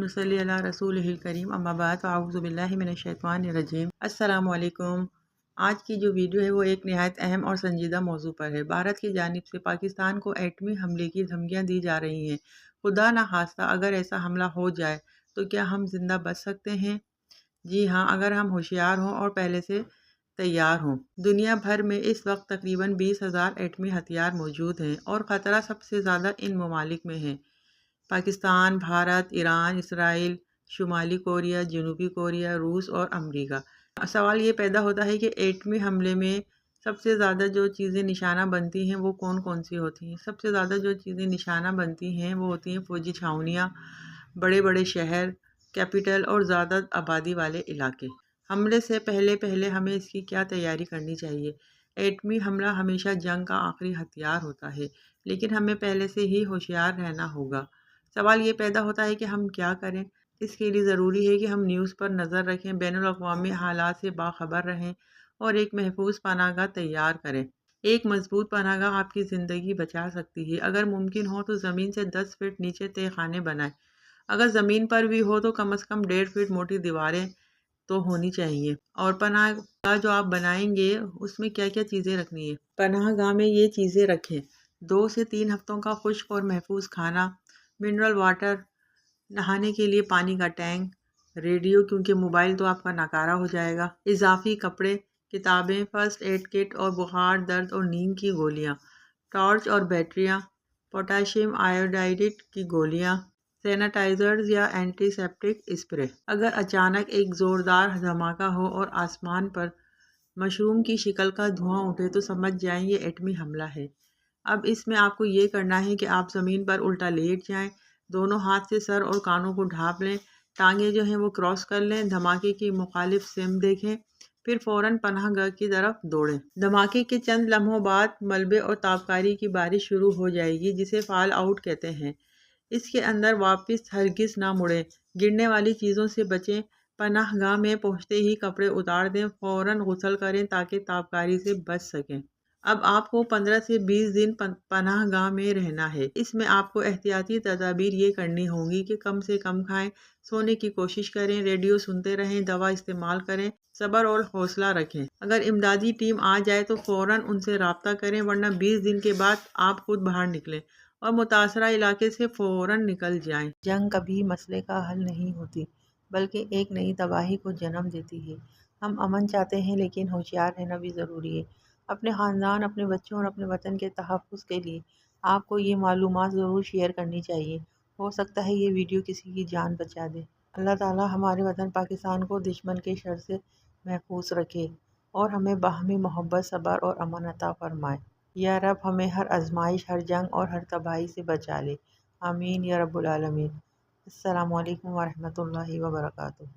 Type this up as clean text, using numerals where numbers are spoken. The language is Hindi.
वनुसल्ली अला रसूलिहिल करीम अम्मा बाद फ़अऊज़ु बिल्लाहि मिनश्शैतानिर्रजीम। अस्सलामुअलैकुम। आज की जो वीडियो है वो एक निहायत अहम और संजीदा मौजू पर है। भारत की जानिब से पाकिस्तान को एटमी हमले की धमकियाँ दी जा रही हैं। खुदा न खास्ता अगर ऐसा हमला हो जाए तो क्या हम जिंदा बच सकते हैं? जी हाँ, अगर हम होशियार हों और पहले से तैयार हों। दुनिया भर में इस वक्त तकरीबन 20,000 एटमी हथियार मौजूद हैं और ख़तरा सबसे ज़्यादा इन ममालिक में है। पाकिस्तान, भारत, ईरान, इसराइल, शुमाली कोरिया, जनूबी कोरिया, रूस और अमेरिका। सवाल ये पैदा होता है कि एटमी हमले में सबसे ज़्यादा जो चीज़ें निशाना बनती हैं वो कौन कौन सी होती हैं? सबसे ज़्यादा जो चीज़ें निशाना बनती हैं वो होती हैं फ़ौजी छावनियाँ, बड़े बड़े शहर, कैपिटल और ज़्यादा आबादी वाले इलाके। हमले से पहले पहले हमें इसकी क्या तैयारी करनी चाहिए? एटमी हमला हमेशा जंग का आखिरी हथियार होता है, लेकिन हमें पहले से ही होशियार रहना होगा। सवाल ये पैदा होता है कि हम क्या करें? इसके लिए ज़रूरी है कि हम न्यूज़ पर नज़र रखें, बैनुल-अक़वामी हालात से बाखबर रहें और एक महफूज पनाहगाह तैयार करें। एक मजबूत पनाहगाह आपकी ज़िंदगी बचा सकती है। अगर मुमकिन हो तो ज़मीन से 10 फीट नीचे तहखाने बनाएं। अगर ज़मीन पर भी हो तो कम से कम 1.5 फीट मोटी दीवारें तो होनी चाहिए। और पनाहगाह जो आप बनाएंगे उसमें क्या क्या चीज़ें रखनी है? पनाहगाह में ये चीज़ें रखें: 2 से 3 हफ्तों का खुश्क और महफूज खाना, मिनरल वाटर, नहाने के लिए पानी का टैंक, रेडियो क्योंकि मोबाइल तो आपका नाकारा हो जाएगा, इजाफी कपड़े, किताबें, फर्स्ट एड किट और बुखार, दर्द और नींद की गोलियाँ, टॉर्च और बैटरियाँ, पोटाशियम आयोडाइड की गोलियाँ, सैनिटाइजर्स या एंटीसेप्टिक स्प्रे। अगर अचानक एक ज़ोरदार धमाका हो और आसमान पर मशरूम की शिकल का धुआं उठे तो समझ जाएं ये एटमी हमला है। अब इसमें आपको ये करना है कि आप ज़मीन पर उल्टा लेट जाएं, दोनों हाथ से सर और कानों को ढाँप लें, टांगें जो हैं वो क्रॉस कर लें, धमाके की मुखालिफ सिम देखें, फिर फ़ौरन पनाहगाह की तरफ दौड़ें। धमाके के चंद लम्हों बाद मलबे और ताबकारी की बारिश शुरू हो जाएगी, जिसे फॉल आउट कहते हैं। इसके अंदर वापस हरगिज़ ना मुड़ें, गिरने वाली चीज़ों से बचें। पनाहगाह में पहुँचते ही कपड़े उतार दें, फ़ौरन गुस्ल करें ताकि ताबकारी से बच सकें। अब आपको 15 से 20 दिन पनाहगाह में रहना है। इसमें आपको एहतियाती तदाबीर ये करनी होंगी कि कम से कम खाएं, सोने की कोशिश करें, रेडियो सुनते रहें, दवा इस्तेमाल करें, सब्र और हौसला रखें। अगर इमदादी टीम आ जाए तो फ़ौरन उनसे रब्ता करें, वरना 20 दिन के बाद आप खुद बाहर निकलें और मुतासरा इलाके से फ़ौरन निकल जाएं। जंग कभी मसले का हल नहीं होती, बल्कि एक नई तबाही को जन्म देती है। हम अमन चाहते हैं, लेकिन होशियार रहना भी ज़रूरी है। अपने ख़ानदान, अपने बच्चों और अपने वतन के तहफ़्फ़ुज़ के लिए आपको ये मालूमात ज़रूर शेयर करनी चाहिए। हो सकता है ये वीडियो किसी की जान बचा दे। अल्लाह ताला हमारे वतन पाकिस्तान को दुश्मन के शर से महफूज रखे और हमें बाहमी मोहब्बत, सब्र और अमन अता फ़रमाए। या रब हमें हर आज़माइश, हर जंग और हर तबाही से बचा ले। आमीन या रब्बुल आलमीन। अस्सलामु अलैकुम व रहमतुल्लाहि व बरकातुहू।